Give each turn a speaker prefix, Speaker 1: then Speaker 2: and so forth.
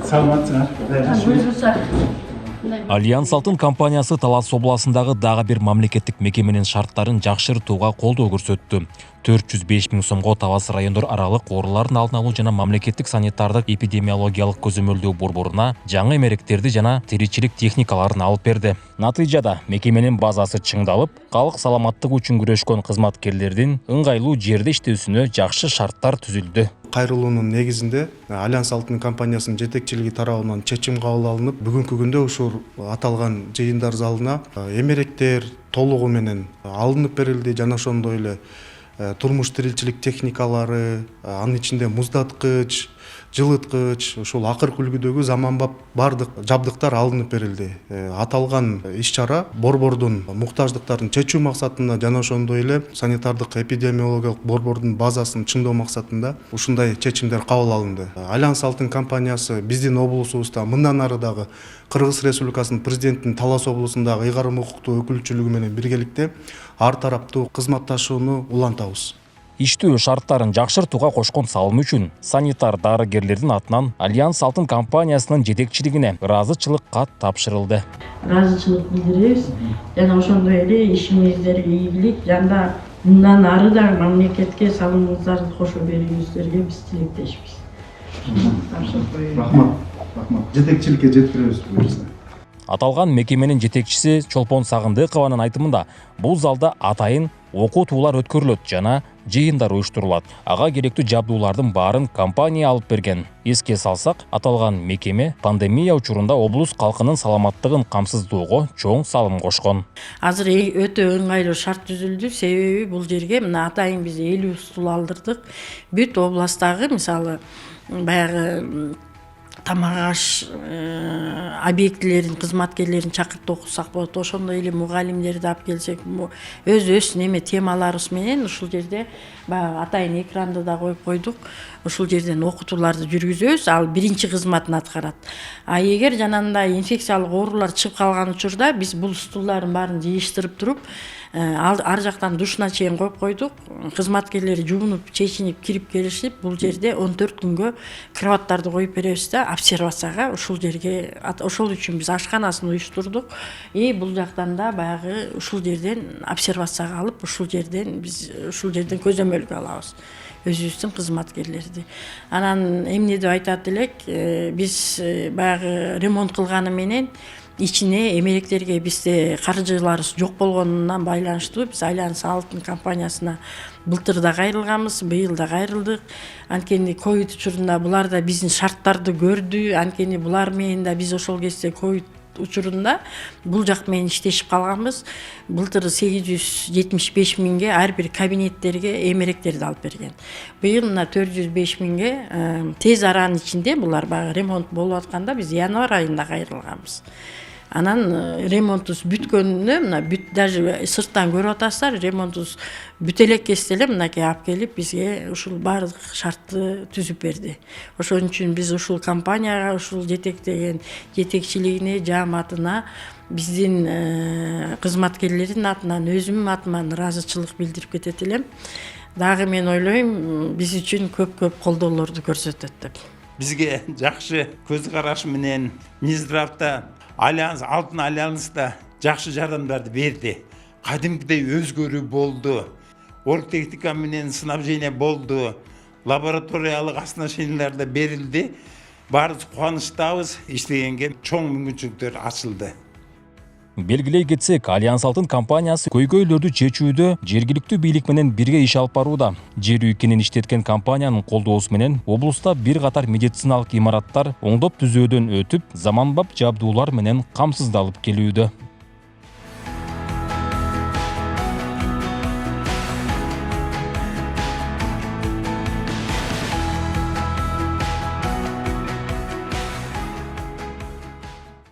Speaker 1: Саламатсыздар.
Speaker 2: Альянс Алтын компаниясы Талас обласындағы дагы бир мамлекеттик мекеменин шарттарын жакшыртууга колдоо көрсөттү. 405 миң сомго Талас райондор аралык оорулардын алдын алуу жана мамлекеттик санитардык эпидемиологиялык көзөмөлдөө борборуна жаңы эмеректерди жана тиричилик техникаларын алып берди. Натыйжада мекеменин базасы чыңдалып, калк саламаттыгы үчүн күрөшкөн кызматкерлердин ыңгайлуу жерде иштөөсүнө жакшы шарттар түзүлдү.
Speaker 3: Кайрылуунун негизинде Альянс Алтын компаниясынын жетекчилиги тарабынан чечим кабыл алынып, бүгүнкү күндө ушул аталган жыйындар залына эмеректер толугу менен алынып берилди жана ошондой эле турмуш тиричилик техникалары, анын ичинде муздаткыч, жылыткыч, ушул акыркы үлгүдөгү заманбап бардык жабдыктар алынып берилди. Аталган иш-чара борбордун муктаждыктарын чечүү максатында жана ошондой эле санитардык эпидемиологиялык борбордун базасын чыңдоо максатында ушундай чечимдер кабыл алынды. Альянс Алтын компаниясы биздин облусубузда мындан ары дагы Кыргыз Республикасынын президентинин Талас облусундагы ыйгарым укуктуу өкүлчүлүгү менен биргеликте ар тараптуу кызматташууну улантабыз.
Speaker 2: Иштөө шарттарын жакшыртууга кошкон салымы үчүн санитар дарыгерлердин атынан Альянс Алтын компаниясынын жетекчилигине ыраазычылык кат тапшырылды.
Speaker 1: Ыраазычылык билдиребиз жана ошондой эле ишиңиздерге ийгилик жана мындан ары да мамлекетке салымыңыздарды кошо берүүңүздөргө биз тилектешпиз.
Speaker 3: Рахмат. Жетекчиликке жеткиребиз буюрса.
Speaker 2: Аталган мекеменин жетекчиси Чолпон Сагындыкованын айтымында бул залда атайын окутуулар өткөрүлөт жана жыйындар уюштурулат. Ага керектүү жабдуулардын баарын компания алып берген. Эске салсак, аталган мекеме пандемия учурунда облус калкынын саламаттыгын камсыздоого чоң салым кошкон.
Speaker 1: Азыр өтө ыңгайлуу шарт түзүлдү, себеби бул жерге мына атайын биз 50 стул алдырдык. Бүт областагы мисалы баягы тамак аш объектилерин кызматкерлерин чакыртып окусак болот. Ошондой эле мугалимдерди алып келсек, өз неме темаларыбыз менен ушул жерде баягы атайын экранды да коюп койдук. Ушул жерден окутууларды жүргүзөбүз, ал биринчи кызматын аткарат. А эгер жанагындай инфекциялык оорулар чыгып калган учурда биз бул стулдардын баарын жыйыштырып туруп, ар жактан душуна чейин коюп койдук. Кызматкерлер жуунуп, чечинип, кирип келишип, бул жерде 14 күнгө кроваттарды коюп беребиз да обсервацияга. Ушул жерге ошол үчүн биз ашканасын уюштурдук. Бул жактан да баягы ушул жерден обсервацияга алып, ушул жерден көзөмөлгө алабыз өзүбүздүн кызматкерлерди. Анан эмне деп айтат элек, биз баягы ремонт кылганы менен ичине эмеректерге бизде каржыларыбыз жок болгонунан байланыштуу биз Альянс Алтын компаниясына былтыр да кайрылганбыз, быйыл да кайрылдык. Анткени ковид учурунда булар да биздин шарттарды көрдү. Анткени булар менен да биз ошол кезде ковид учурунда бул жак менен иштешип калганбыз. Былтыр 875 миңге ар бир кабинеттерге эмеректерди алып берген. Быйыл мына 405 миңге тез аранын ичинде булар баягы ремонт болуп атканда биз январь айында кайрылганбыз. Анан ремонтубуз бүткөнүнө мына даже сырттан көрүп атасыздар, ремонтубуз бүтө элек кезде эле мынакей алып келип бизге ушул баардык шартты түзүп берди. Ошон үчүн биз ушул компанияга, ушул жетектеген жетекчилигине, жааматына, биздин кызматкерлердин атынан, өзүмдүн атыман ыраазычылык билдирип кетет элем. Дагы мен ойлойм, биз үчүн көп колдоолорду көрсөтөт деп.
Speaker 4: Бизге жакшы көз караш менен Минздравда Альянс Алтын Альянста жакшы жардамдарды берди. Кадимкидей өзгөрүү болду. Оргтехника менен снабжение болду. Лабораториялык оснащениялар да берилди. Баарыбыз кубанычтабыз, иштегенге чоң мүмкүнчүлүктөр ачылды.
Speaker 2: Белгилей кетсек, Альянс Алтын компаниясы көйгөйлөрдү чечүүдө жергиликтүү бийлик менен бирге иш алып барууда. Жер үйкенин иштеткен компаниянын колдоосу менен облуста бир катар медициналык имараттар оңдоп түзөөдөн өтүп, заманбап жабдуулар менен камсыздалып келүүдө.